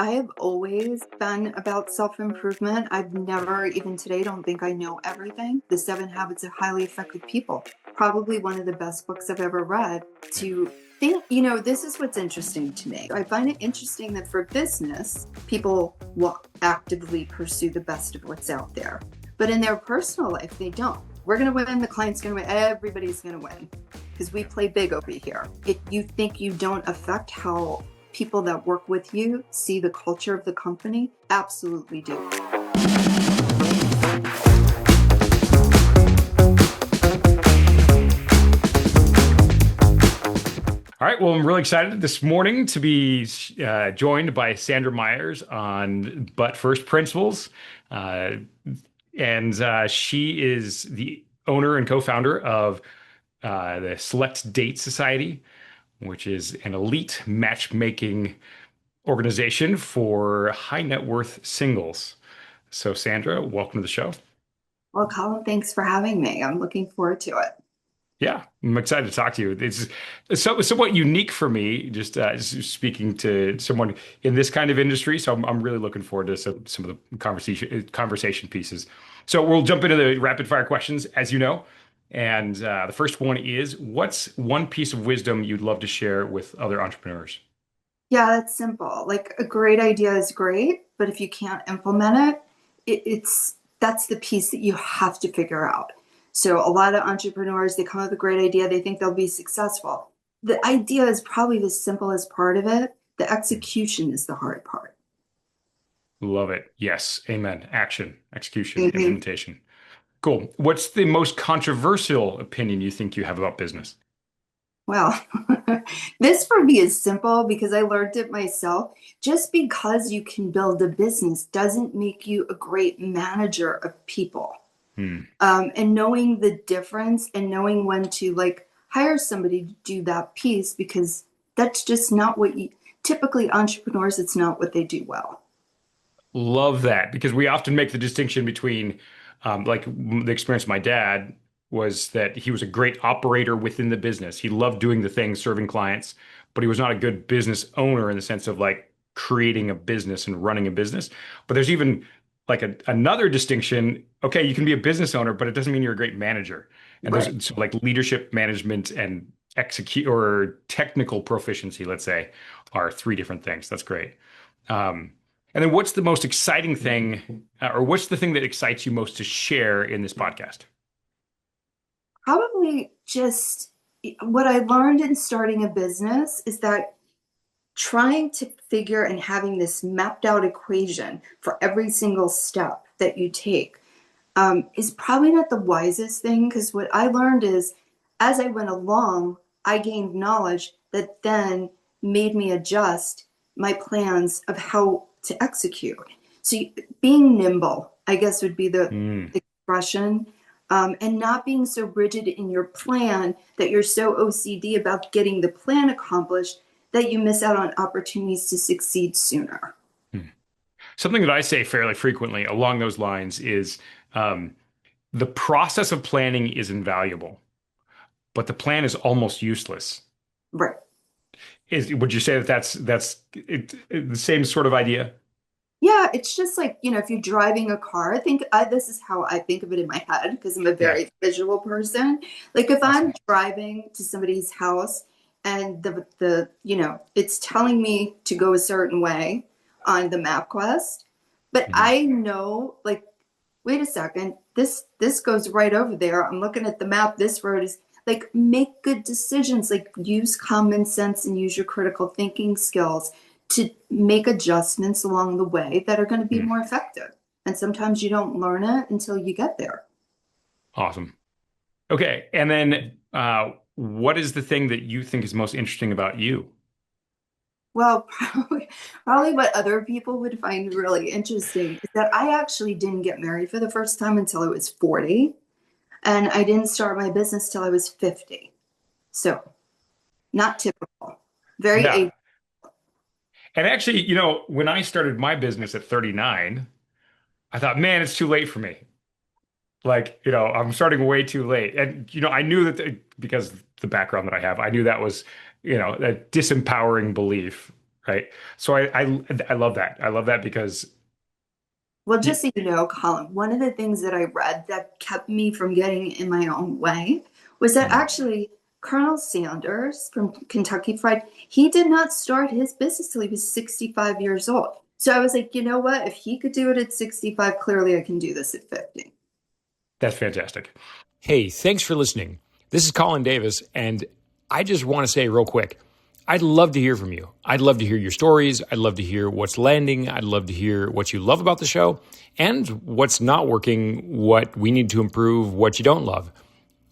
I have always been about self-improvement. I've never, even today, don't think I know everything. The Seven Habits of Highly Effective People, probably one of the best books I've ever read. To think, this is what's interesting to me. I find it interesting that for business, people will actively pursue the best of what's out there. But in their personal life, they don't. We're going to win, the client's going to win, everybody's going to win because we play big over here. If you think you don't affect how people that work with you see the culture of the company, absolutely do. All right. Well, I'm really excited this morning to be joined by Sandra Myers on But First Principles. She is the owner and co-founder of the Select Date Society, which is an elite matchmaking organization for high net worth singles. So, Sandra, welcome to the show. Well, Colin, thanks for having me. I'm looking forward to it. Yeah, I'm excited to talk to you. It's somewhat unique for me, just speaking to someone in this kind of industry. So I'm really looking forward to some of the conversation pieces. So we'll jump into the rapid fire questions, as you know. And the first one is, what's one piece of wisdom you'd love to share with other entrepreneurs? Yeah, that's simple. Like a great idea is great, but if you can't implement it, that's the piece that you have to figure out. So a lot of entrepreneurs, they come up with a great idea, they think they'll be successful. The idea is probably the simplest part of it. The execution is the hard part. Love it. Yes. Amen. Action, execution, Mhm. implementation. Cool. What's the most controversial opinion you think you have about business? Well, this for me is simple because I learned it myself. Just because you can build a business doesn't make you a great manager of people. Hmm. And knowing the difference and knowing when to like hire somebody to do that piece, because that's just not what you typically entrepreneurs, it's not what they do well. Love that because we often make the distinction between, like the experience of my dad was that he was a great operator within the business. He loved doing the things, serving clients, but he was not a good business owner in the sense of like creating a business and running a business. But there's even like another distinction. Okay, you can be a business owner, but it doesn't mean you're a great manager. And Right. so like leadership management and execute or technical proficiency, let's say, are three different things. That's great. Um, and then what's the most exciting thing, or what's the thing that excites you most to share in this podcast? Probably just what I learned in starting a business is that trying to figure and having this mapped out equation for every single step that you take is probably not the wisest thing, because what I learned is as I went along, I gained knowledge that then made me adjust my plans of how to execute. So being nimble, I guess, would be the Mm. expression, and not being so rigid in your plan that you're so OCD about getting the plan accomplished that you miss out on opportunities to succeed sooner. Hmm. Something that I say fairly frequently along those lines is um, the process of planning is invaluable, but the plan is almost useless. Right. Would you say that the same sort of idea? Yeah, it's just like, if you're driving a car, this is how I think of it in my head because I'm a Yeah, very visual person. Like if I'm awesome. driving to somebody's house and it's telling me to go a certain way on the MapQuest, but Mhm. I know, like, wait a second, this goes right over there. I'm looking at the map. This road is like, make good decisions, like use common sense and use your critical thinking skills to make adjustments along the way that are going to be Mm. more effective. And sometimes you don't learn it until you get there. Awesome. Okay, and then what is the thing that you think is most interesting about you? Well, probably what other people would find really interesting is that I actually didn't get married for the first time until I was 40, and I didn't start my business till I was 50. So, not typical. Very Yeah. a And actually, when I started my business at 39, I thought, man, it's too late for me. Like, I'm starting way too late. And, I knew that because of the background that I have, I knew that was, a disempowering belief. right? So I love that. I love that because Well, y- just so you know, Colin, one of the things that I read that kept me from getting in my own way was that mm, actually Colonel Sanders from Kentucky Fried, he did not start his business till he was 65 years old. So I was like, you know what? If he could do it at 65, clearly I can do this at 50. that's fantastic. Hey, thanks for listening. This is Colin Davis, and I just want to say real quick, I'd love to hear from you. I'd love to hear your stories. I'd love to hear what's landing. I'd love to hear what you love about the show and what's not working, what we need to improve, what you don't love.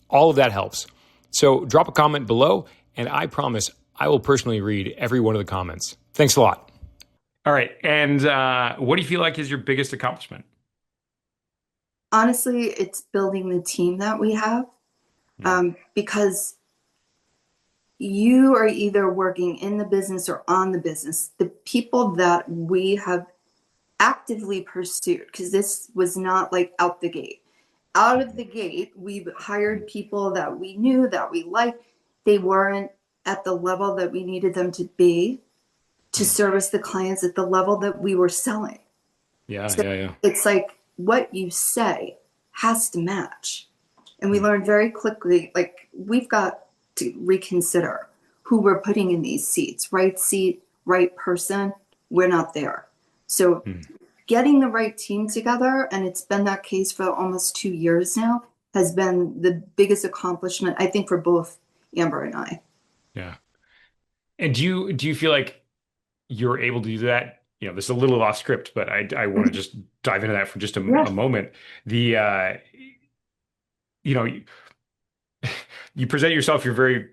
All of that helps. So drop a comment below, and I promise I will personally read every one of the comments. Thanks a lot. All right. And what do you feel like is your biggest accomplishment? Honestly, it's building the team that we have, Mm, because you are either working in the business or on the business. The people that we have actively pursued, because this was not like out the gate. Out of mhm, the gate, we've hired people that we knew, that we liked. They weren't at the level that we needed them to be to mm. service the clients at the level that we were selling. Yeah, So yeah, yeah. it's like what you say has to match. And we Mm, learned very quickly, like, we've got to reconsider who we're putting in these seats. Right seat, right person, we're not there. So mm. getting the right team together, and it's been that case for almost 2 years now, has been the biggest accomplishment, I think, for both Amber and I. Yeah. And do you feel like you're able to do that? This is a little off script, but I want to just dive into that for just Yeah. a moment. The you know, you present yourself, you're very,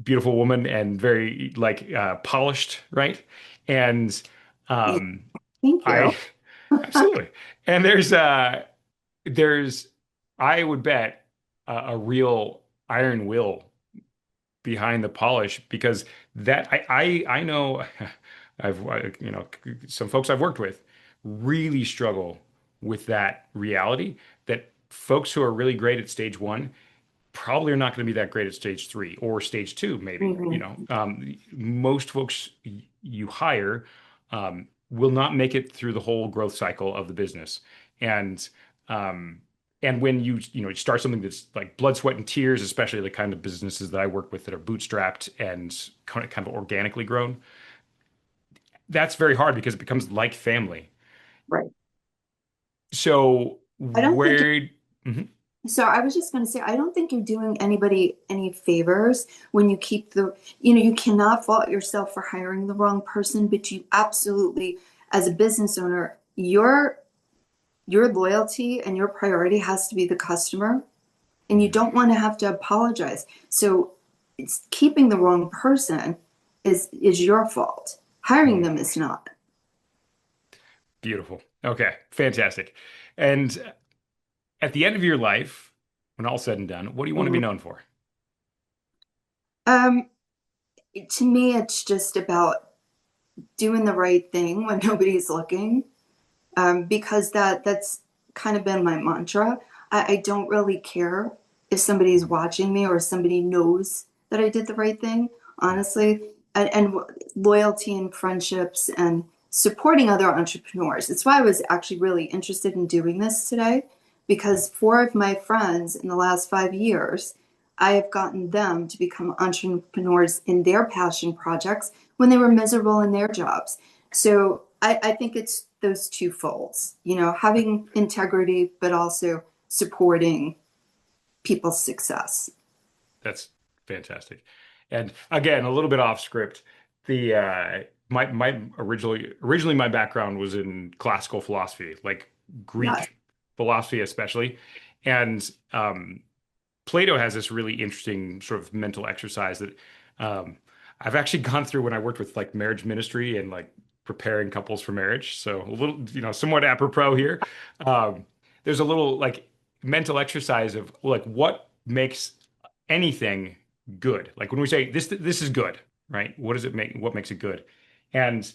beautiful woman and very like polished, right? And Yeah. um Thank you. I absolutely. And there's I would bet a real iron will behind the polish because that I know some folks I've worked with really struggle with that reality that folks who are really great at stage one probably are not going to be that great at stage three or stage two, maybe. Mhm. Most folks you hire will not make it through the whole growth cycle of the business. And um, and when you start something that's like blood, sweat, and tears, especially the kind of businesses that I work with that are bootstrapped and kind of organically grown, that's very hard because it becomes like family. Right. So I don't think where, Mhm. so. I was just going to say, I don't think you're doing anybody any favors when you keep you cannot fault yourself for hiring the wrong person, but you absolutely, as a business owner, your loyalty and your priority has to be the customer, and you Mhm. don't want to have to apologize. So it's keeping the wrong person is your fault. Hiring Mhm. them is not. Beautiful. Okay, fantastic. And at the end of your life, when all's said and done, what do you want to be Mhm. known for? Um, to me, it's just about doing the right thing when nobody's looking, because that's kind of been my mantra. I don't really care if somebody's watching me or somebody knows that I did the right thing, honestly. And loyalty and friendships and supporting other entrepreneurs. It's why I was actually really interested in doing this today, because four of my friends in the last 5 years, I have gotten them to become entrepreneurs in their passion projects when they were miserable in their jobs. So I think it's those two folds, having integrity, but also supporting people's success. That's fantastic. And again, a little bit off script. The my originally my background was in classical philosophy, like Yes. Greek philosophy especially. And Plato has this really interesting sort of mental exercise that um, I've actually gone through when I worked with like marriage ministry and like preparing couples for marriage. So a little, somewhat apropos here. Um, there's a little like mental exercise of like what makes anything good. Like when we say this is good, right? What does it make? What makes it good? And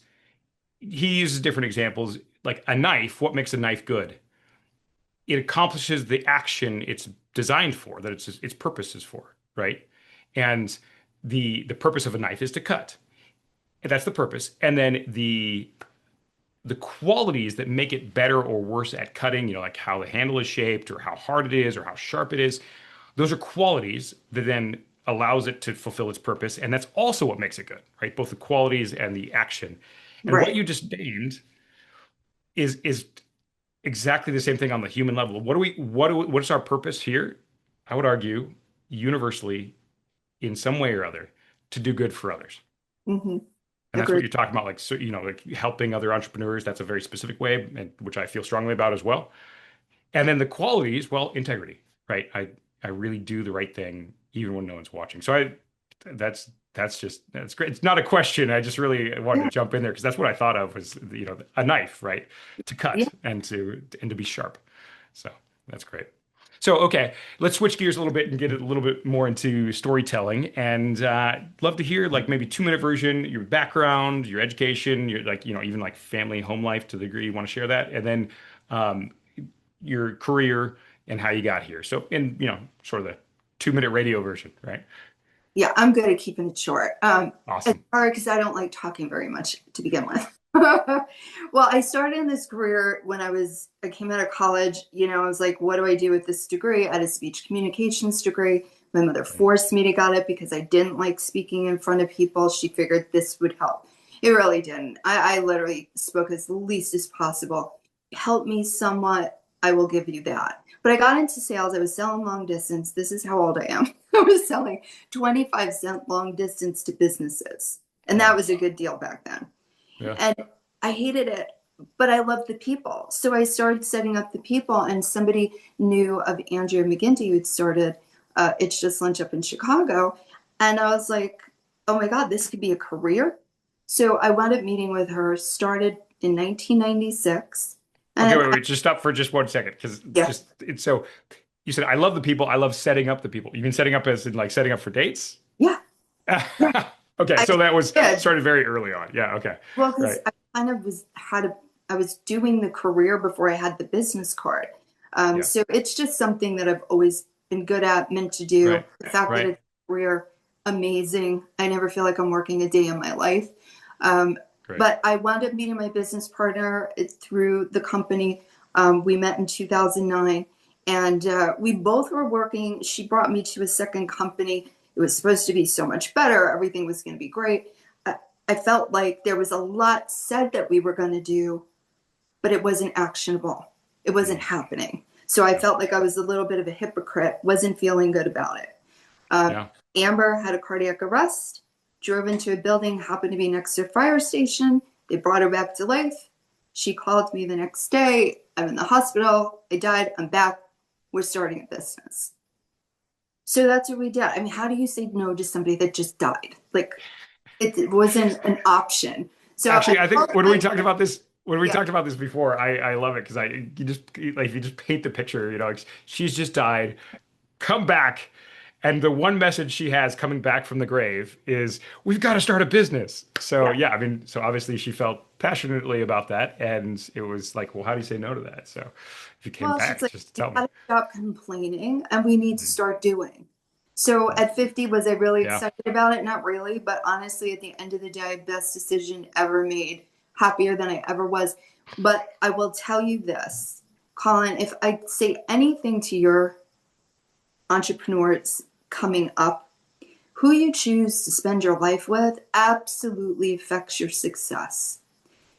he uses different examples, like a knife. What makes a knife good? It accomplishes the action it's designed for, that its purpose is for, right? And the purpose of a knife is to cut. That's the purpose. And then the qualities that make it better or worse at cutting, like how the handle is shaped or how hard it is or how sharp it is, those are qualities that then allows it to fulfill its purpose. And that's also what makes it good, right? Both the qualities and the action. And what Right. you just named is exactly the same thing on the human level. What is our purpose here? I would argue universally in some way or other to do good for others. Hmm. And that's what Agreed. you're talking about, like, so, like helping other entrepreneurs. That's a very specific way, and which I feel strongly about as well. And then the qualities, well, integrity, right? I really do the right thing even when no one's watching. So that's great. It's not a question. I just really wanted to Yeah. jump in there because that's what I thought of was, a knife, right? To Yeah. cut and to be sharp. So that's great. So, okay, let's switch gears a little bit and get a little bit more into storytelling. And love to hear, like, maybe 2-minute version, your background, your education, your, like, even like family, home life to the degree you want to share that, and then um, your career and how you got here. So, in sort of the 2-minute radio version, right? Yeah, I'm good at keeping it short. It's Awesome. hard because I don't like talking very much to begin with. Well, I started in this career when I came out of college. I was like, what do I do with this degree? I had a speech communications degree. My mother forced me to get it because I didn't like speaking in front of people. She figured this would help. It really didn't. I literally spoke as least as possible. Help me somewhat. I will give you that. But I got into sales. I was selling long distance. This is how old I am. I was selling 25-cent long distance to businesses. And that Wow. was a good deal back then. Yeah. And I hated it, but I loved the people. So I started setting up the people, and somebody knew of Andrea McGinty, who'd started It's Just Lunch up in Chicago. And I was like, oh my God, this could be a career. So I wound up meeting with her, started in 1996. Okay, And wait. Just stop for just 1 second, because yeah, just it's so you said I love the people. I love setting up the people. You mean setting up as in like setting up for dates? yeah, yeah. Okay, I so that was did. started very early on. Yeah, okay. Well, because Right. I kind of I was doing the career before I had the business card. Yeah. So it's just something that I've always been good at, meant to do. Right. The fact that Right. it's a career, amazing. I never feel like I'm working a day in my life. Um, Great. but I wound up meeting my business partner through the company. We met in 2009, and we both were working. She brought me to a second company. It was supposed to be so much better. Everything was going to be great. I felt like there was a lot said that we were going to do, but it wasn't actionable. It wasn't Mm, happening. So I yeah. felt like I was a little bit of a hypocrite, wasn't feeling good about it. Uh, Yeah. Amber had a cardiac arrest, drove into a building, happened to be next to a fire station. They brought her back to life. She called me the next day. I'm in the hospital. I died. I'm back. We're starting a business. So that's what we did. I mean, how do you say no to somebody that just died? Like, it wasn't an option. So I Actually, I think told my partner, when we yeah, talked about this before, I love it because you just like if you just paint the picture, like she's just died, come back, and the one message she has coming back from the grave is, "We've got to start a business." So yeah. yeah, I mean, so obviously she felt passionately about that, and it was like, well, how do you say no to that? So if you came Well, she's back, like, just we tell me. gotta stop complaining and we need to Mhm. start doing. So Mhm. at 50, was I really Yeah. excited about it? Not really, but honestly, at the end of the day, best decision ever made, happier than I ever was. But I will tell you this, Colin, if I say anything to your entrepreneurs coming up, who you choose to spend your life with absolutely affects your success.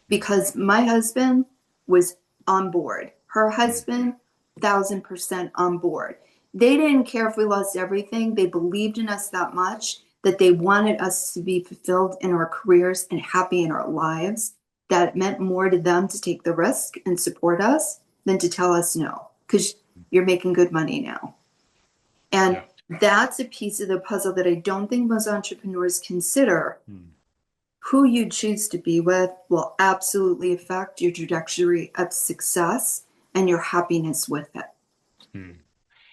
Because my husband was on board. Her Mhm. husband, 1,000% on board. They didn't care if we lost everything. They believed in us that much that they wanted us to be fulfilled in our careers and happy in our lives. That it meant more to them to take the risk and support us than to tell us no, because you're making good money now. And Yeah. that's a piece of the puzzle that I don't think most entrepreneurs consider. Mhm. Who you choose to be with will absolutely affect your trajectory of success and your happiness with it. Mhm.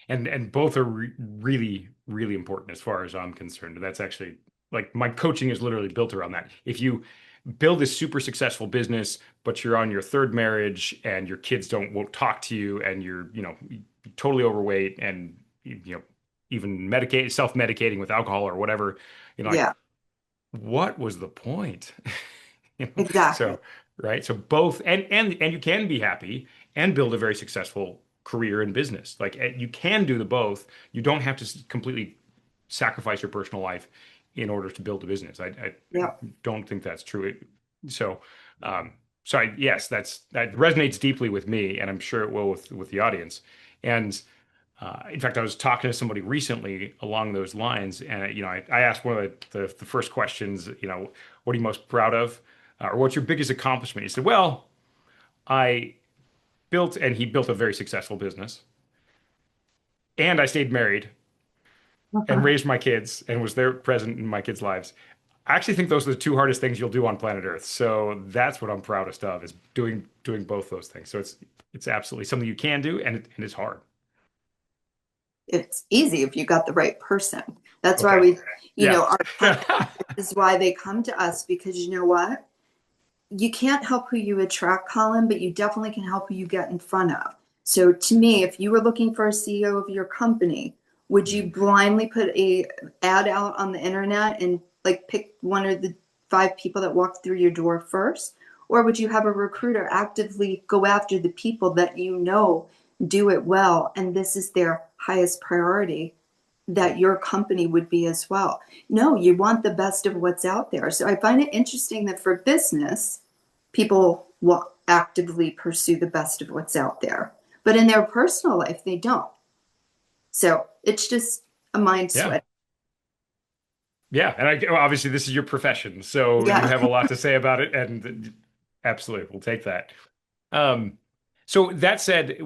And both are really really important as far as I'm concerned. That's actually like my coaching is literally built around that. If you build a super successful business, but you're on your third marriage and your kids don't won't talk to you and you're, totally overweight and even medicate self-medicating with alcohol or whatever, like Yeah. what was the point? You know? Exactly. So, right. So both, and you can be happy and build a very successful career in business. Like you can do the both. You don't have to completely sacrifice your personal life in order to build a business. I Yeah. don't think that's true. So, um, yes, that resonates deeply with me, and I'm sure it will with the audience. And in fact, I was talking to somebody recently along those lines, and I asked one of the first questions, what are you most proud of, or what's your biggest accomplishment? He said, "Well, I built," and he built a very successful business, and I stayed married and raised my kids and was there present in my kids' lives. I actually think those are the two hardest things you'll do on planet Earth. So that's what I'm proudest of is doing both those things. So it's absolutely something you can do, and it's hard. It's easy if you got the right person. That's why Okay. Yeah. our clients, this is why they come to us, because you know what? You can't help who you attract, Colin, but you definitely can help who you get in front of. So to me, if you were looking for a CEO of your company, would you Mhm. blindly put a ad out on the internet and like pick one of the five people that walked through your door first? Or would you have a recruiter actively go after the people that you know do it well and this is their highest priority that your company would be as well? No, you want the best of what's out there. So I find it interesting that for business, people will actively pursue the best of what's out there. But in their personal life, they don't. So it's just a mind Yeah. sweat. Yeah. And obviously this is your profession, so you Yeah. have a lot to say about it, and absolutely, we'll take that. Um, so that said,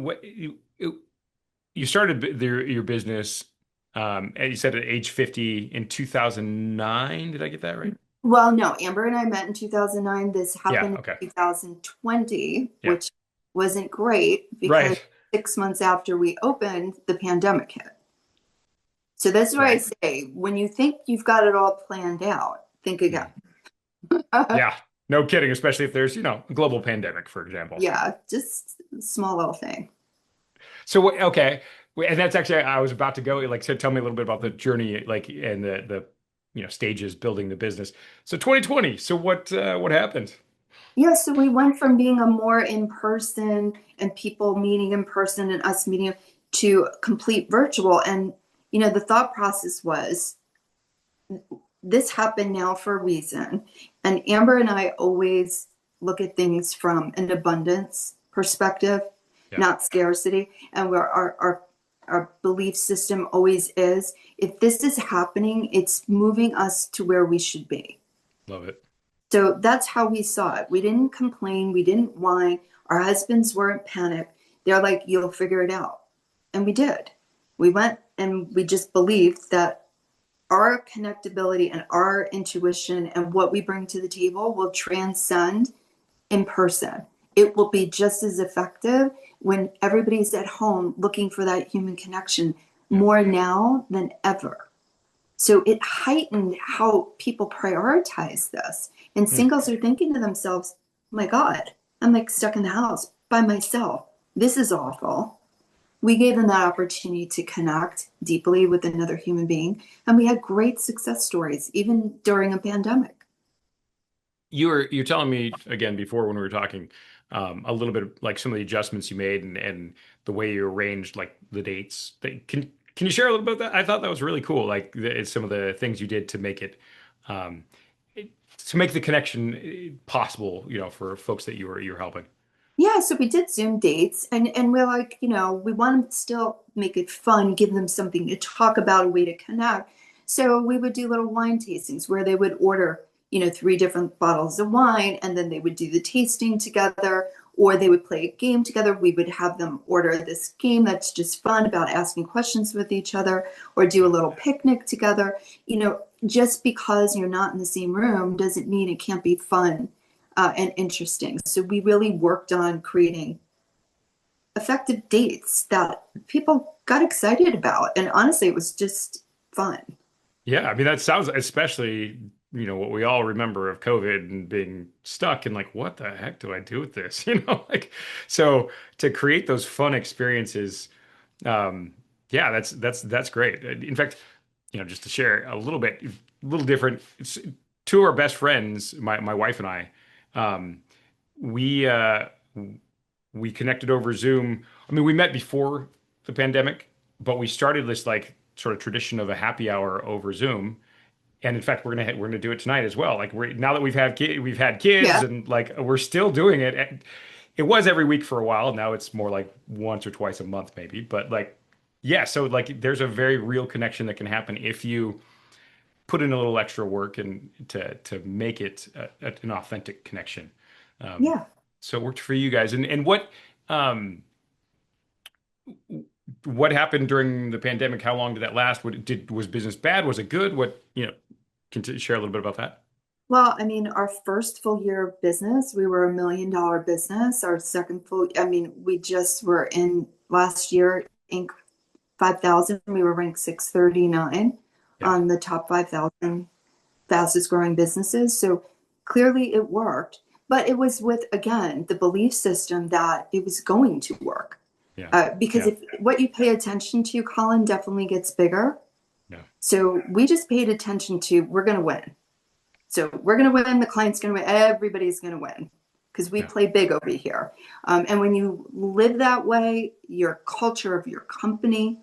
you started your business, and you said at age 50 in 2009. Did I get that right? Well, no, Amber and I met in 2009. This Yeah. happened Okay. in 2020, Yeah. which wasn't great because Right. 6 months after we opened, the pandemic hit. So that's why I Right. say when you think you've got it all planned out, think again. Mm. Yeah. No kidding, especially if there's, a global pandemic, for example. Yeah, just a small little thing. So, okay. And that's actually, I was about to go, like, so tell me a little bit about the journey, like, and the stages building the business. So 2020. So what happened? Yeah, so we went from being a more in person and people meeting in person and us meeting to complete virtual. And, the thought process was this happened now for a reason. And Amber and I always look at things from an abundance perspective, Yeah. not scarcity. And where our belief system always is if this is happening, it's moving us to where we should be. Love it. So that's how we saw it. We didn't complain. We didn't whine. Our husbands weren't panicked. They're like, you'll figure it out. And we did. We went and we just believed that our connectability and our intuition and what we bring to the table will transcend in person. It will be just as effective when everybody's at home looking for that human connection Yeah. more now than ever. So it heightened how people prioritize this. And Hmm. singles are thinking to themselves, oh my God, I'm like stuck in the house by myself. This is awful. We gave them that opportunity to connect deeply with another human being. And we had great success stories, even during a pandemic. You're telling me again before when we were talking, a little bit of, like some of the adjustments you made and the way you arranged like the dates. Can you share a little bit about that? I thought that was really cool. Like some of the things you did to make um, it, to make the connection possible, for folks that you were helping. Yeah, so we did Zoom dates and we're like, we want to still make it fun, give them something to talk about, a way to connect. So we would do little wine tastings where they would order, three different bottles of wine and then they would do the tasting together or they would play a game together. We would have them order this game that's just fun about asking questions with each other or do a Yeah. little picnic together. Just because you're not in the same room doesn't mean it can't be fun and interesting. So we really worked on creating effective dates that people got excited about. And honestly, it was just fun. Yeah, I mean that sounds especially, what we all remember of COVID and being stuck and like, what the heck do I do with this? Like so to create those fun experiences, um, yeah, that's great. In fact, just to share a little bit, a little different. two of our best friends, my wife and I, um, we we connected over Zoom. I mean, we met before the pandemic, but we started this like sort of tradition of a happy hour over Zoom. And in fact, we're gonna do it tonight as well. Like we're now that we've had kids Yeah. and like we're still doing it. And it was every week for a while. Now it's more like once or twice a month maybe. But like yeah, so like there's a very real connection that can happen if you put in a little extra work and to make it an authentic connection. Um, Yeah. so it worked for you guys. And um, what happened during the pandemic? How long did that last? Was business bad? Was it good? Can you share a little bit about that? Well, I mean, our first full year of business, we were $1 million business. Our second full, I mean, we just were in last year, Inc. 5,000. We were ranked 639 Yeah. on the top 5,000 fastest growing businesses. So clearly it worked, but it was with, again, the belief system that it was going to work. Yeah. Because Yeah. if what you pay attention to, Colin, definitely gets bigger. Yeah. So we just paid attention to, we're going to win. So we're going to win. The client's going to win. Everybody's going to win because we Yeah. play big over here. And when you live that way, your culture of your company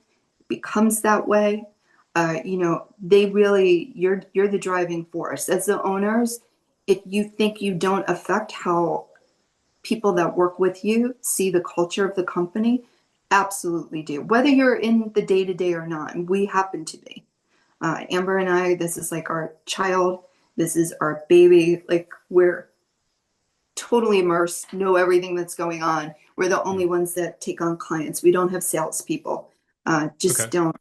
becomes that way. They really you're the driving force as the owners. If you think you don't affect how people that work with you see the culture of the company, absolutely do. Whether you're in the day to day or not, and we happen to be. Amber and I, this is like our child. This is our baby. Like we're totally immersed, know everything that's going on. We're the only Mm. ones that take on clients. We don't have salespeople. Just Okay. don't.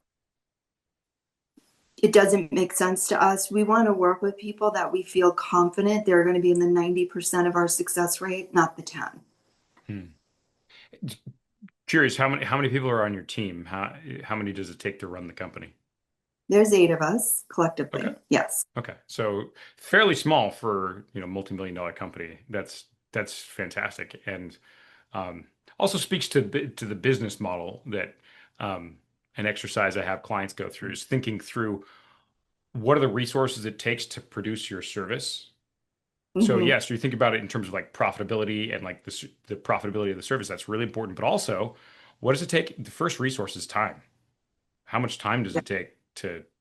It doesn't make sense to us. We want to work with people that we feel confident they're going to be in the 90% of our success rate, not the 10. Hmm. Curious, how many people are on your team? How many does it take to run the company? There's 8 of us Okay. collectively. Yes. Okay. So fairly small for, multi-million dollar company. That's fantastic. And also speaks to the business model that um, an exercise I have clients go through is thinking through what are the resources it takes to produce your service. So Hmm. yes, you think about it in terms of like profitability and like the profitability of the service. That's really important. But also, what does it take? The first resource is time. How much time does Yeah. it take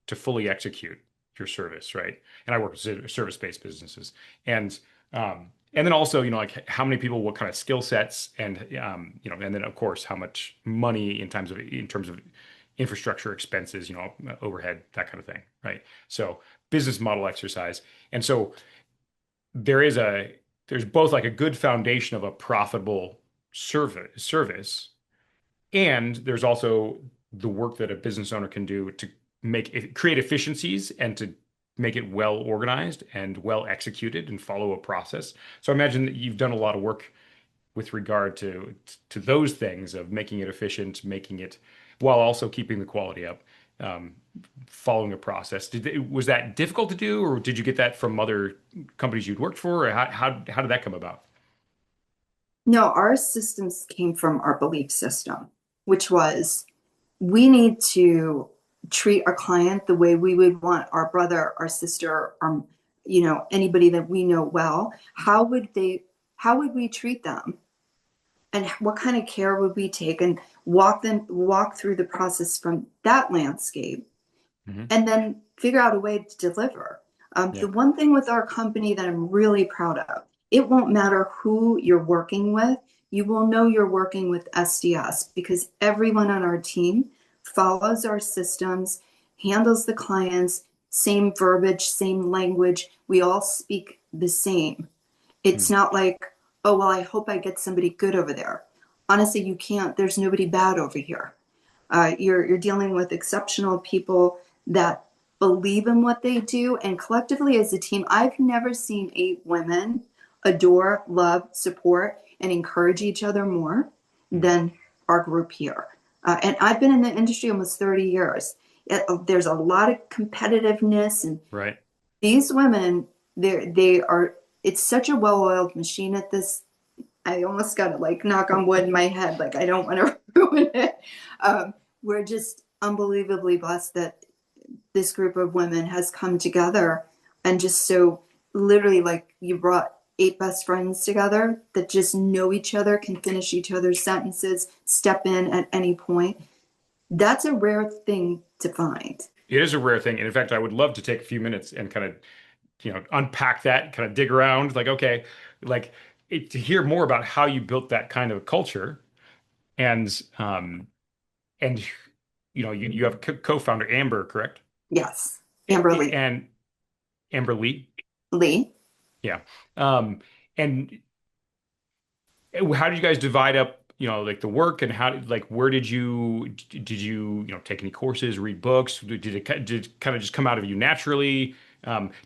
to fully execute your service, right? And I work with service-based businesses, and then also, like how many people, what kind of skill sets, and then of course how much money in terms of infrastructure expenses, overhead, that kind of thing, right? So business model exercise, and so there is a there's both like a good foundation of a profitable service and there's also the work that a business owner can do to create efficiencies and to make it well organized and well executed and follow a process. So I imagine that you've done a lot of work with regard to those things of making it efficient, making it while also keeping the quality up, um, following a process. Was that difficult to do, or did you get that from other companies you'd worked for, or how did that come about? No, our systems came from our belief system, which was we need to treat our client the way we would want our brother, our sister, anybody that we know well. How would we treat them? And what kind of care would we take and walk through the process from that landscape Hmm. and then figure out a way to deliver. Yeah. The one thing with our company that I'm really proud of, it won't matter who you're working with, you will know you're working with SDS because everyone on our team follows our systems, handles the clients, same verbiage, same language. We all speak the same. It's Hmm. not like, oh, well, I hope I get somebody good over there. Honestly, you can't. There's nobody bad over here. You're dealing with exceptional people that believe in what they do, and collectively as a team, I've never seen 8 women adore, love, support, and encourage each other more Hmm. than our group here. And I've been in the industry almost 30 years. There's a lot of competitiveness, and Right. these women, they are. It's such a well-oiled machine at this. I almost got to like knock on wood in my head, like I don't want to ruin it. We're just unbelievably blessed that this group of women has come together and just so literally like you brought eight best friends together that just know each other, can finish each other's sentences, step in at any point. That's a rare thing to find. It is a rare thing. And in fact, I would love to take a few minutes and kind of, unpack that, kind of dig around, like, okay, like to hear more about how you built that kind of culture. And you have a co-founder Amber, correct? Yes. Amber Lee. And Amber Lee. Lee. Yeah. Um, and how did you guys divide up, like the work, and like, where did you take any courses, read books? Did it kind of just come out of you naturally?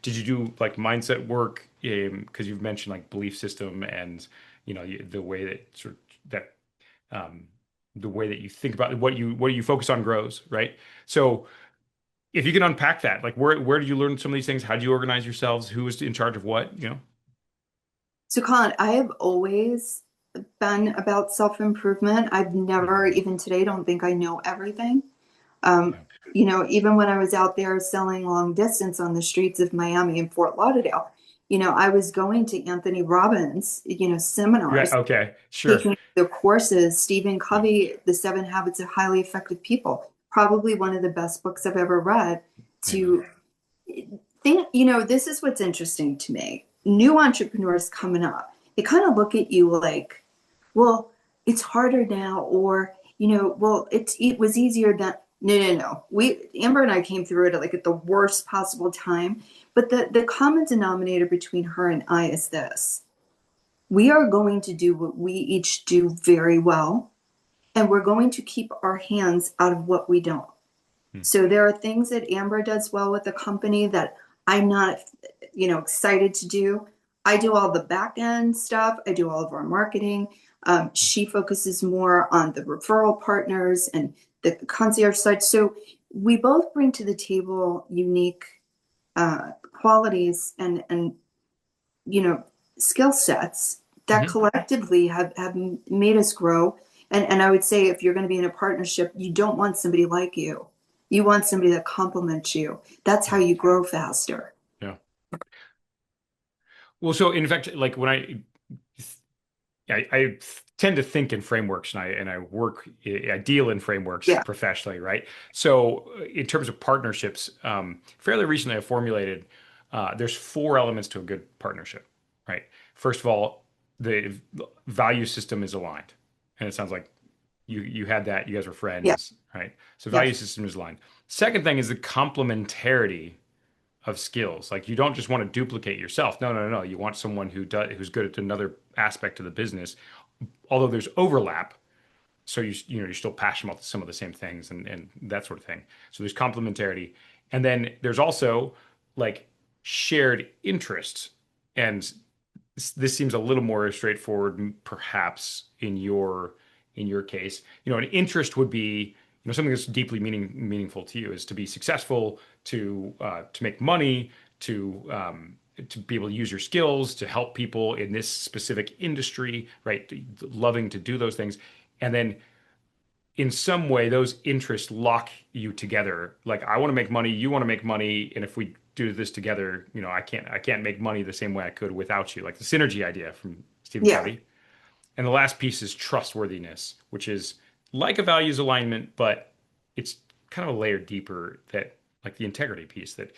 Did you do like mindset work? Because you've mentioned like belief system and, the way that um, the way that you think about what you focus on grows, right? So if you can unpack that, like where did you learn some of these things? How did you organize yourselves? Who was in charge of what? So, Colin, I have always been about self-improvement. I've never, Mhm. even today, don't think I know everything. Um, Yeah. Even when I was out there selling long distance on the streets of Miami and Fort Lauderdale, I was going to Anthony Robbins, Right. seminars, Okay. Sure. taking the courses, Stephen Yeah. Covey, The Seven Habits of Highly Effective People, probably one of the best books I've ever read. Amen. To think, this is what's interesting to me. New entrepreneurs coming up, they kind of look at you like, well, it's harder now, or, well, it was easier than, no, no, no. Amber and I came through it like at the worst possible time. But the common denominator between her and I is this: we are going to do what we each do very well, and we're going to keep our hands out of what we don't. Hmm. So there are things that Amber does well with the company that I'm not, excited to do. I do all the back end stuff. I do all of our marketing. She focuses more on the referral partners and the concierge side. So we both bring to the table unique qualities and skill sets that Hmm. collectively have made us grow. And I would say if you're going to be in a partnership, you don't want somebody like you. You want somebody that complements you. That's how Yeah. you grow faster. Yeah. Well, so in fact, like when I tend to think in frameworks, and I deal in frameworks Yeah. professionally, right? So in terms of partnerships, fairly recently I formulated there's four elements to a good partnership, right? First of all, the value system is aligned, and it sounds like you had that. You guys were Yeah. friends, right? So Yeah. value system is aligned. Second thing is the complementarity of skills. Like you don't just want to duplicate yourself. No, no, no. You want someone who's good at another aspect of the business. Although there's overlap, so you're still passionate about some of the same things and that sort of thing. So there's complementarity, and then there's also like shared interests. And this seems a little more straightforward, perhaps in your case. An interest would be something that's deeply meaningful to you is to be successful, to make money, to be able to use your skills to help people in this specific industry, right? Loving to do those things, and then in some way those interests lock you together. Like I want to make money, you want to make money, and if we do this together, I can't make money the same way I could without you. Like the synergy idea from Stephen Yeah. Covey. And the last piece is trustworthiness, which is like a values alignment, but it's kind of a layer deeper, that like the integrity piece, that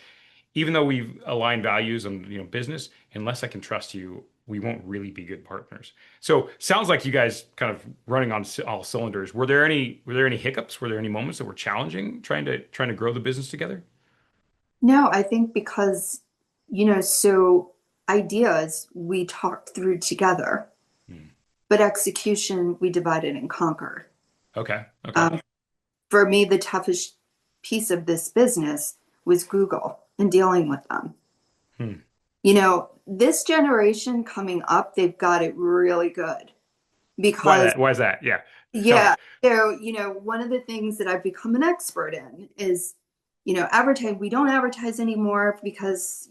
even though we've aligned values on business, unless I can trust you, we won't really be good partners. So sounds like you guys kind of running on all cylinders. Were there any hiccups? Were there any moments that were challenging trying to grow the business together? No, I think because, so ideas we talked through together, Hmm. but execution we divided and conquered. Okay. Okay. Um, for me, the toughest piece of this business was Google and dealing with them. Hmm. This generation coming up, they've got it really good Why because, that? Why is that? Yeah. Tell me. yeah. So, one of the things that I've become an expert in is, advertise. We don't advertise anymore because,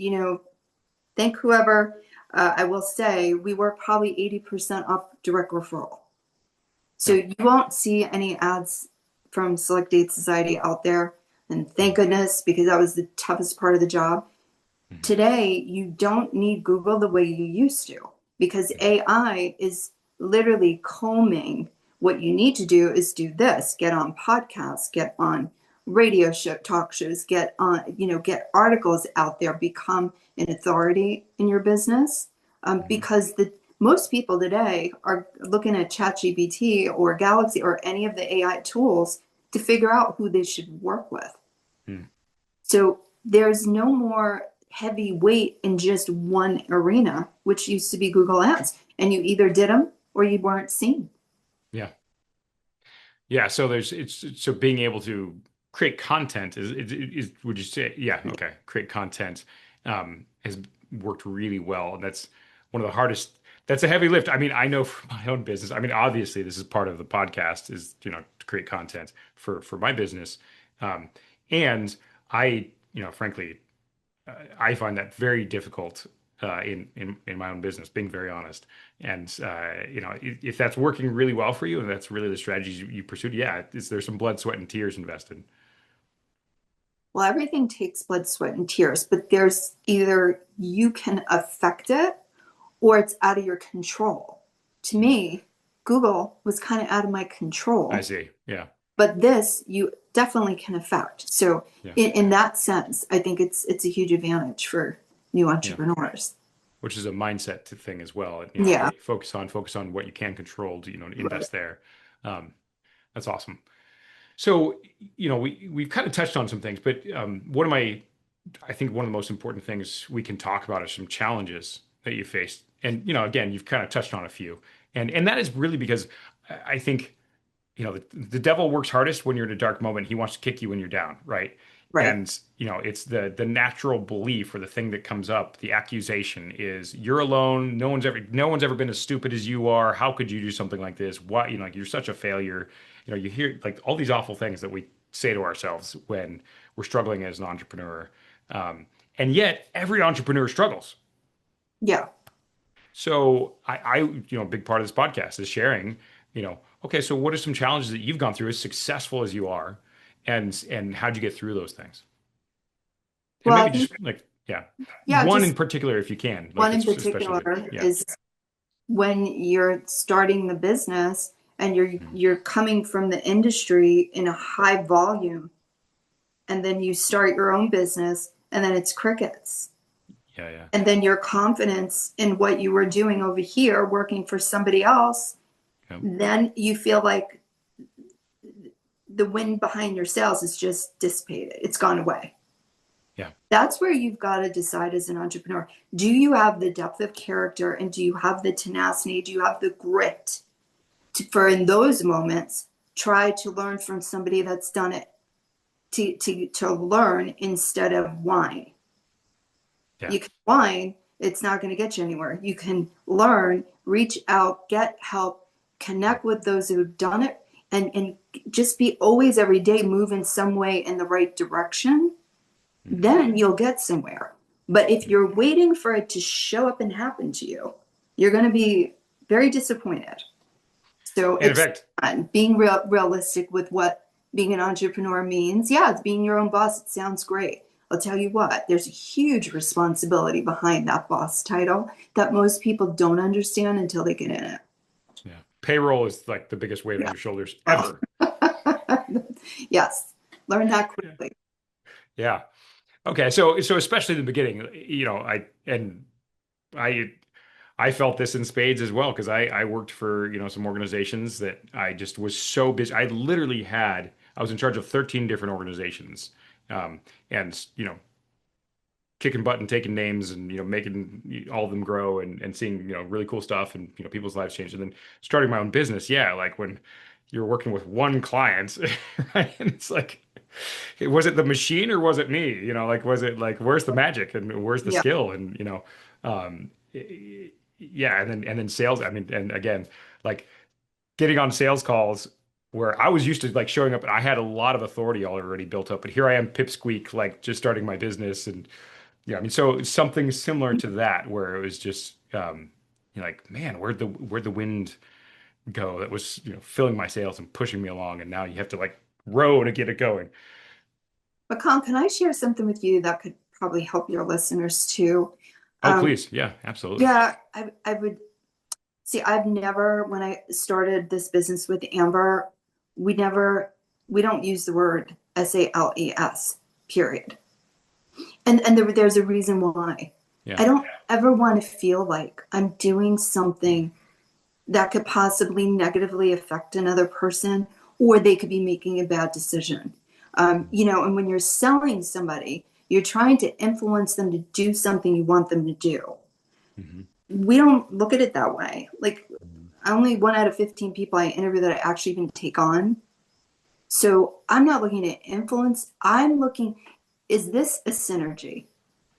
thank whoever, I will say we work probably 80% off direct referral. So Yeah. you won't see any ads from Select Date Society out there. And thank Hmm. goodness, because that was the toughest part of the job. Hmm. Today, you don't need Google the way you used to because Yeah. AI is literally combing. What you need to do is do this, get on podcasts, get on radio show, talk shows, get on, get articles out there, become an authority in your business. Hmm. Because most people today are looking at ChatGPT or Galaxy or any of the AI tools to figure out who they should work with. Hmm. So there's no more heavy weight in just one arena, which used to be Google Ads. And you either did them or you weren't seen. Yeah. Yeah. So so being able to create content would you say, yeah, okay. Create content has worked really well. And that's one of the hardest, that's a heavy lift. I mean, I know for my own business, I mean, obviously this is part of the podcast is, to create content for my business. Um, and frankly, I find that very difficult in my own business, being very honest. And if that's working really well for you and that's really the strategies you pursued, yeah, is there some blood, sweat, and tears invested? Well, everything takes blood, sweat, and tears, but there's either you can affect it or it's out of your control. To Hmm. me, Google was kind of out of my I control, see. Yeah, but this you definitely can affect. So yeah, in that sense, I think it's a huge advantage for new yeah. entrepreneurs. Which is a mindset thing as well. Yeah. Focus on what you can control. To, Right. invest there. Um, that's awesome. So, we've kind of touched on some things, but I think one of the most important things we can talk about are some challenges that you faced. And, again, you've kind of touched on a few. And that is really because I think, the devil works hardest when you're in a dark moment. He wants to kick you when you're down, right? Right. And, it's the natural belief or the thing that comes up, the accusation is you're alone. No one's ever been as stupid as you are. How could you do something like this? Why, like you're such a failure. You hear like all these awful things that we say to ourselves when we're struggling as an entrepreneur. Um, and yet every entrepreneur struggles. Yeah. So a big part of this podcast is sharing, okay, so what are some challenges that you've gone through as successful as you are, and how'd you get through those things? And Well, I maybe think, just like, yeah, yeah, one in just particular if you can, like one in it's especially particular good. Yeah. is when you're starting the business and Mhm. you're coming from the industry in a high volume, and then you start your own business, and then it's crickets. Yeah, yeah. And then your confidence in what you were doing over here, working for somebody else, Yeah. then you feel like the wind behind your sails is just dissipated. It's gone away. Yeah. That's where you've got to decide as an entrepreneur. Do you have the depth of character and do you have the tenacity? Do you have the grit for in those moments try to learn from somebody that's done it to learn instead of whine? Yeah. You can whine, it's not going to get you anywhere. You can learn, reach out, get help, connect with those who've done it, and just be always every day move in some way in the right direction, Mhm. then you'll get somewhere. But if you're waiting for it to show up and happen to you, you're going to be very disappointed. So And in it's fact, being realistic with what being an entrepreneur means. Yeah, it's being your own boss. It sounds great. I'll tell you what, there's a huge responsibility behind that boss title that most people don't understand until they get in it. yeah, payroll is like the biggest weight on Yeah. your shoulders Well, ever. yes, learn that Yeah. quickly. Yeah. Okay. So especially in the beginning, I I felt this in spades as well because I worked for, some organizations that I just was so busy. I was in charge of 13 different organizations. And kicking butt and taking names and making all of them grow and seeing really cool stuff and people's lives change and then starting my own business. Yeah, like when you're working with one client, right? And it's like, was it the machine or was it me? Like was it like where's the magic and where's the Yeah. skill? And yeah, and then sales. I mean, and again, like getting on sales calls where I was used to like showing up and I had a lot of authority already built up, but here I am pipsqueak, like just starting my business and yeah, I mean, so something similar to that, where it was just, you're like, man, where'd the wind go? That was, filling my sails and pushing me along, and now you have to like row to get it going. But Con, can I share something with you that could probably help your listeners too. Oh, Um, please. Yeah, absolutely. yeah, I would see. I've never, when I started this business with Amber, we never, we don't use the word SALES, period. And there's a reason why. Yeah. I don't ever want to feel like I'm doing something that could possibly negatively affect another person, or they could be making a bad decision. And when you're selling somebody, you're trying to influence them to do something you want them to do. Mhm. We don't look at it that way. Like, Mhm. only 1 out of 15 people I interview that I actually even take on. So I'm not looking at influence. I'm looking, is this a synergy?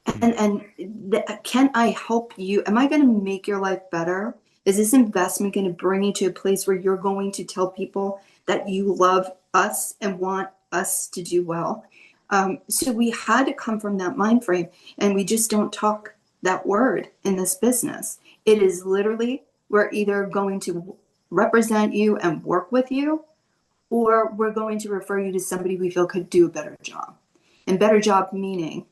Mhm. And can I help you? Am I going to make your life better? Is this investment going to bring you to a place where you're going to tell people that you love us and want us to do well? So we had to come from that mind frame, and we just don't talk that word in this business. It is literally, we're either going to represent you and work with you, or we're going to refer you to somebody we feel could do a better job. And better job meaning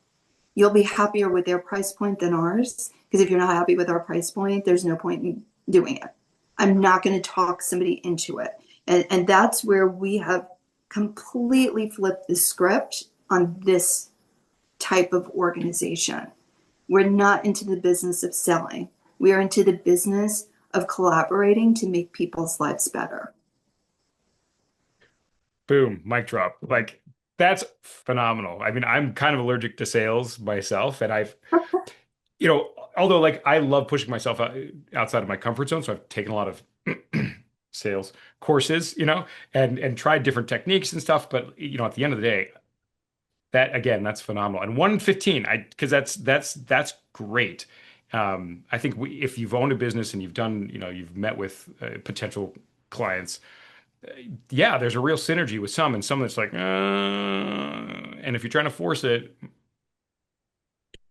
you'll be happier with their price point than ours. Because if you're not happy with our price point, there's no point in doing it. I'm not going to talk somebody into it. And that's where we have completely flipped the script on this type of organization. We're not into the business of selling, we are into the business of collaborating to make people's lives better. Boom, mic drop. Like that's phenomenal. I mean, I'm kind of allergic to sales myself, and although like I love pushing myself outside of my comfort zone, so I've taken a lot of sales courses, and tried different techniques and stuff. But at the end of the day, that again, that's phenomenal. And 115, because that's great. I think if you've owned a business and you've met with potential clients, yeah, there's a real synergy with some, and some that's like, and if you're trying to force it,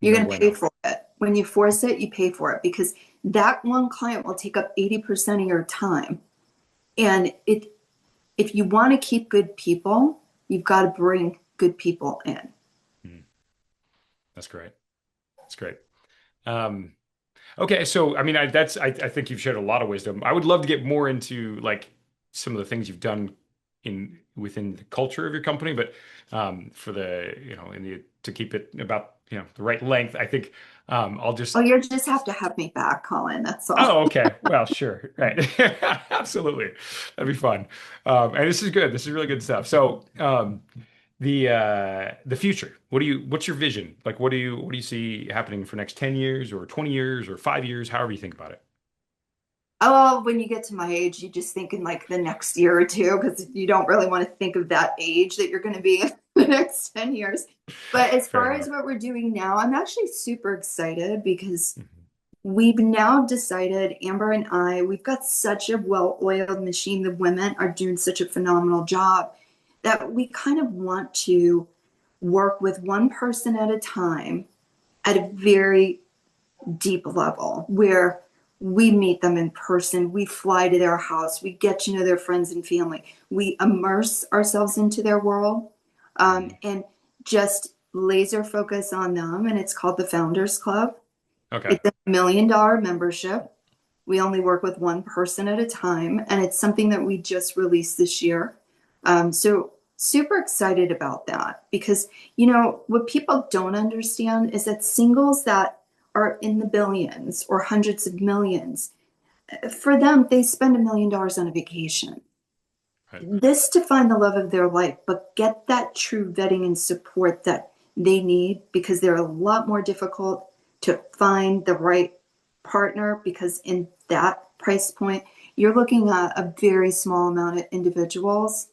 You're no going to pay bueno. for it. When you force it, you pay for it because that one client will take up 80% of your time. And if you want to keep good people, you've got to bring good people in. Hmm, that's great. That's great. Um, Okay, so I mean, I think you've shared a lot of wisdom. I would love to get more into like some of the things you've done in within the culture of your company, but for the in the to keep it about the right length, I think I'll Oh, just. you just have to have me back, Colin. That's all. Oh, okay. Well, sure. Right. Absolutely. That'd be fun. And this is good. This is really good stuff. So, the future. What's your vision? Like what do you see happening for next 10 years or 20 years or 5 years, however you think about it? Oh, when you get to my age, you just think in like the next year or two because you don't really want to think of that age that you're going to be in the next 10 years. But as Fair far as enough. what we're doing now, I'm actually super excited because Mhm. we've now decided, Amber and I, we've got such a well-oiled machine. The women are doing such a phenomenal job that we kind of want to work with one person at a time at a very deep level where we meet them in person, we fly to their house, we get to know their friends and family, we immerse ourselves into their world, Mhm. and just laser focus on them. And it's called the Founders Club. Okay. It's $1 million membership. We only work with one person at a time, and it's something that we just released this year. So super excited about that because what people don't understand is that singles that are in the billions or hundreds of millions, for them, they spend $1 million on a vacation. Right. This to find the love of their life, but get that true vetting and support that they need because they're a lot more difficult to find the right partner because in that price point, you're looking at a very small amount of individuals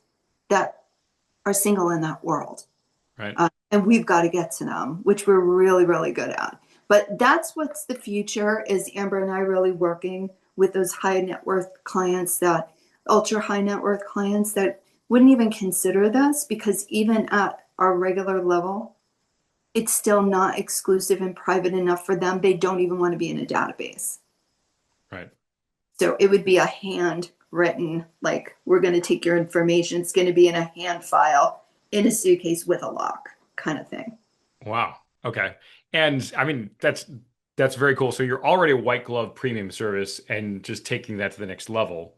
that are single in that world. Right. And we've got to get to them, which we're really, really good at. But that's what's the future is Amber and I really working with those high net worth clients, that ultra high net worth clients that wouldn't even consider this because even at our regular level, it's still not exclusive and private enough for them. They don't even want to be in a database. Right. So it would be a handwritten, like, we're going to take your information. It's going to be in a hand file in a suitcase with a lock kind of thing. Wow. Okay. And I mean, that's very cool. So you're already a white glove premium service and just taking that to the next level,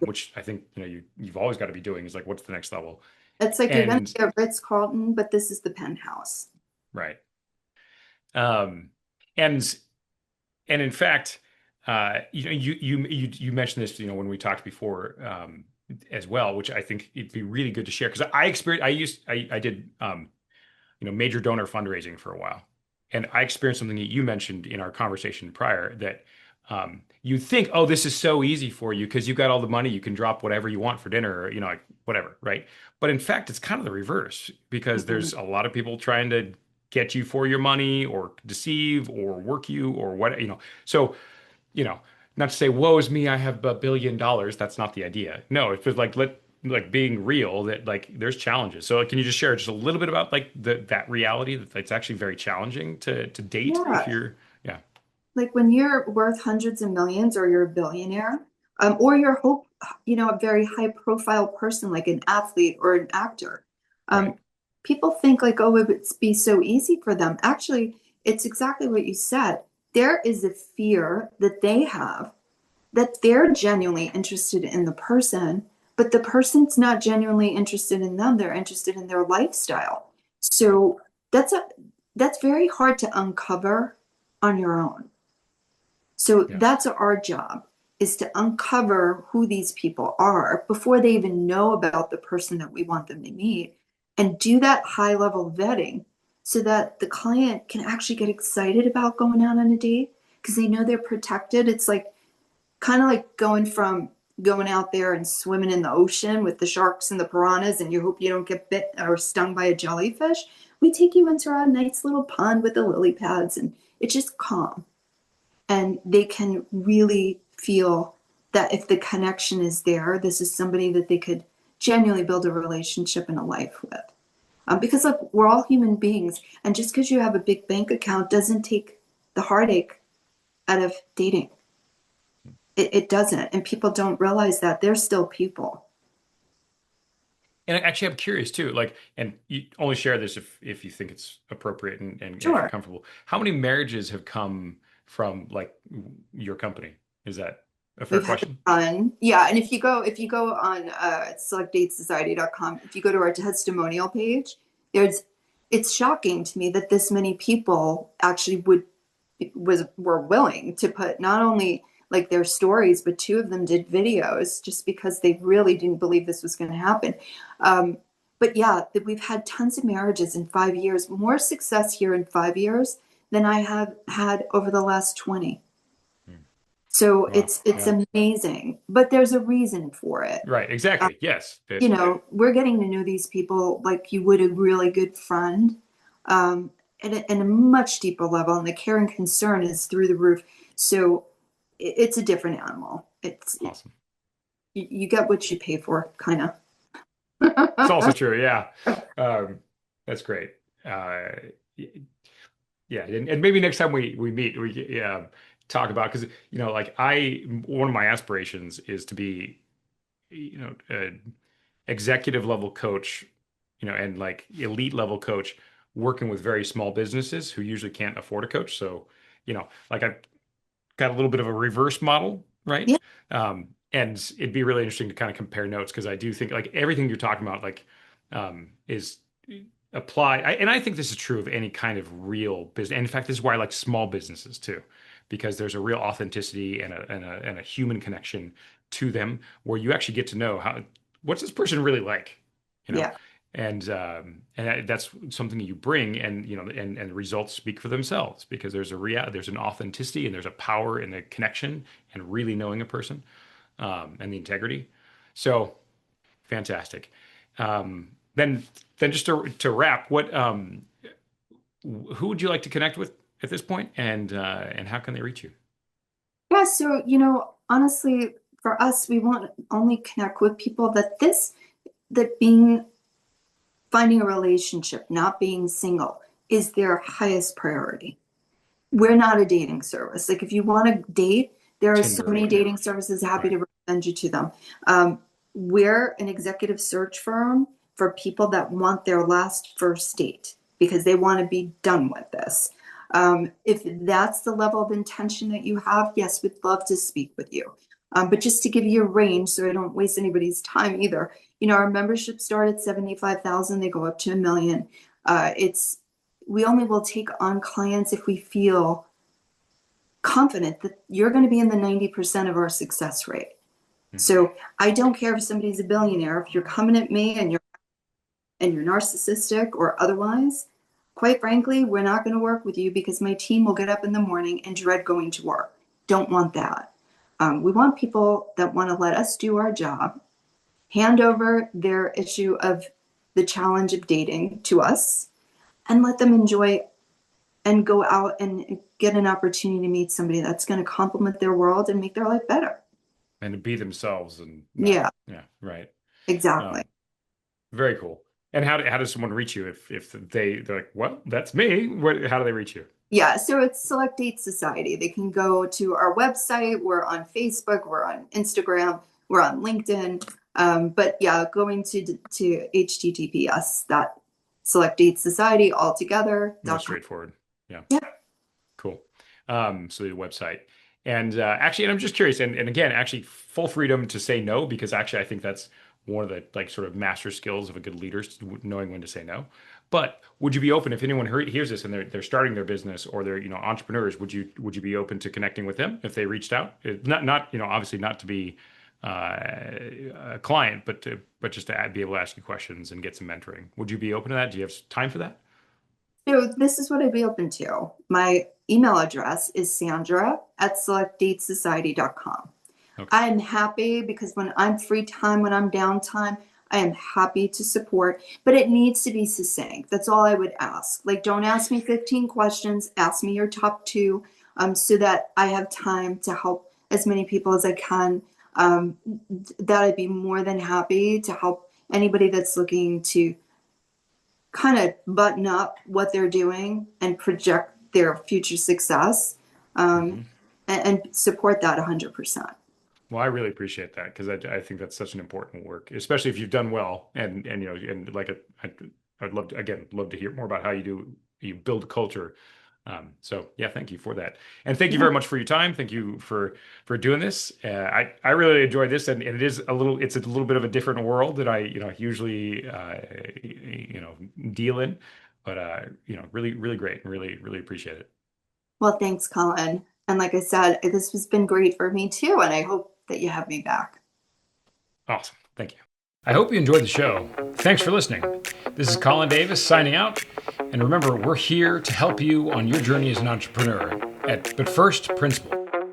which I think, you've always got to be doing is like, what's the next level? It's like you're going to And get Ritz-Carlton, but this is the penthouse. right. Um, and and in fact, you mentioned this, when we talked before, as well, which I think it'd be really good to share because I experienced, I did, major donor fundraising for a while. And I experienced something that you mentioned in our conversation prior that you think, oh, this is so easy for you because you got all the money, you can drop whatever you want for dinner, or, like whatever, right? But in fact, it's kind of the reverse because Mhm. there's a lot of people trying to get you for your money or deceive or work you or what. So, you know, not to say, woe is me, I have $1 billion. That's not the idea. No, it's just like being real that like there's challenges. So like, can you just share just a little bit about like that reality that it's actually very challenging to date if Yeah. you're, yeah, Like when you're worth hundreds of millions or you're a billionaire, or you're a very high profile person like an athlete or an actor, right, um, people think like, oh, it would be so easy for them. Actually, it's exactly what you said. There is a fear that they have that they're genuinely interested in the person, but the person's not genuinely interested in them. They're interested in their lifestyle. right, So that's a that's very hard to uncover on your own. So yeah, that's our job is to uncover who these people are before they even know about the person that we want them to meet and do that high level vetting so that the client can actually get excited about going out on a date because they know they're protected. It's like kind of like going out there and swimming in the ocean with the sharks and the piranhas and you hope you don't get bit or stung by a jellyfish. We take you into our nice little pond with the lily pads and it's just calm and they can really feel that if the connection is there, this is somebody that they could genuinely build a relationship and a life with. Because look, we're all human beings, and just because you have a big bank account doesn't take the heartache out of dating. It doesn't, and people don't realize that they're still people. and actually I'm curious too, like, and you only share this if you think it's appropriate and if you're Sure. comfortable. How many marriages have come from like your company? Is that a fair We've had question? fun. Yeah, and if you go on selectdatesociety.com, if you go to our testimonial page, there's it's shocking to me that this many people actually were willing to put not only like their stories, but two of them did videos just because they really didn't believe this was going to happen. Um, but yeah, that we've had tons of marriages in 5 years, more success here in 5 years than I have had over the last 20. Hmm. So Wow. it's Yeah. amazing, but there's a reason for it. Right. Uh, Exactly. Yes. That we're getting to know these people like you would a really good friend, at a much deeper level, and the care and concern is through the roof. So it's a different animal. awesome. You get what you pay for, kind It's of. also true. Yeah. Um, that's great. Yeah. And maybe next time we meet, we talk about because like one of my aspirations is to be executive level coach, and like elite level coach working with very small businesses who usually can't afford a coach. So, like I've got a little bit of a reverse model, right? Yeah, And it'd be really interesting to kind of compare notes because I do think like everything you're talking about, like, is applied. And I think this is true of any kind of real business. And in fact, this is why I like small businesses too, because there's a real authenticity and a human connection to them where you actually get to know what's this person really like, you know? yeah, And that's something that you bring, and and the results speak for themselves because there's an authenticity and there's a power in the connection and really knowing a person, and the integrity. So fantastic. Then just to wrap, who would you like to connect with at this point, and how can they reach you? yeah. So honestly, for us, we want to only connect with people that being finding a relationship, not being single, is their highest priority. We're not a dating service. Like if you want to date, there are so Tinder or many what? Yeah, dating services happy right. to recommend you to them. We're an executive search firm for people that want their last first date because they want to be done with this. If that's the level of intention that you have, yes, we'd love to speak with you. But just to give you a range so I don't waste anybody's time either, our memberships start at 75,000, they go up to 1 million. We only will take on clients if we feel confident that you're going to be in the 90% of our success rate. So I don't care if somebody's a billionaire. If you're coming at me and you're narcissistic or otherwise, quite frankly, we're not going to work with you because my team will get up in the morning and dread going to work. Don't want that. We want people that want to let us do our job, hand over their issue of the challenge of dating to us, and let them enjoy and go out and get an opportunity to meet somebody that's going to complement their world and make their life better. And to be themselves and Yeah, right. exactly. Very cool. And how does someone reach you if they're like, well, that's me? How do they reach you? Yeah, so it's Select Date Society. They can go to our website. We're on Facebook. We're on Instagram. We're on LinkedIn. But yeah, going to HTTPS that Select Date Society altogether. More straightforward. Yeah. Yeah. Cool. So the website. And actually, and I'm just curious, and again, actually full freedom to say no, because actually I think that's one of the like sort of master skills of a good leader, knowing when to say no. But would you be open if anyone hears this and they're starting their business or they're entrepreneurs? Would you be open to connecting with them if they reached out? Not obviously not to be a client, but just to be able to ask you questions and get some mentoring. Would you be open to that? Do you have time for that? So this is what I'd be open to. My email address is sandra@selectdatesociety.com. Okay. I am happy because when I'm free time, when I'm downtime, I am happy to support, but it needs to be succinct. That's all I would ask. Like, don't ask me 15 questions, ask me your top two, so that I have time to help as many people as I can. That I'd be more than happy to help anybody that's looking to kind of button up what they're doing and project their future success, and support that 100%. Well, I really appreciate that because I think that's such an important work, especially if you've done well and like I'd love to hear more about how you build culture. So yeah, thank you for that, and thank you very much for your time. Thank you for doing this. I really enjoyed this, and it's a little bit of a different world that I usually deal in, but really really great, really appreciate it. Well, thanks, Colin. And like I said, this has been great for me too, and I hope that you have me back. Awesome. Thank you. I hope you enjoyed the show. Thanks for listening. This is Colin Davis signing out. And remember, we're here to help you on your journey as an entrepreneur at But First Principle.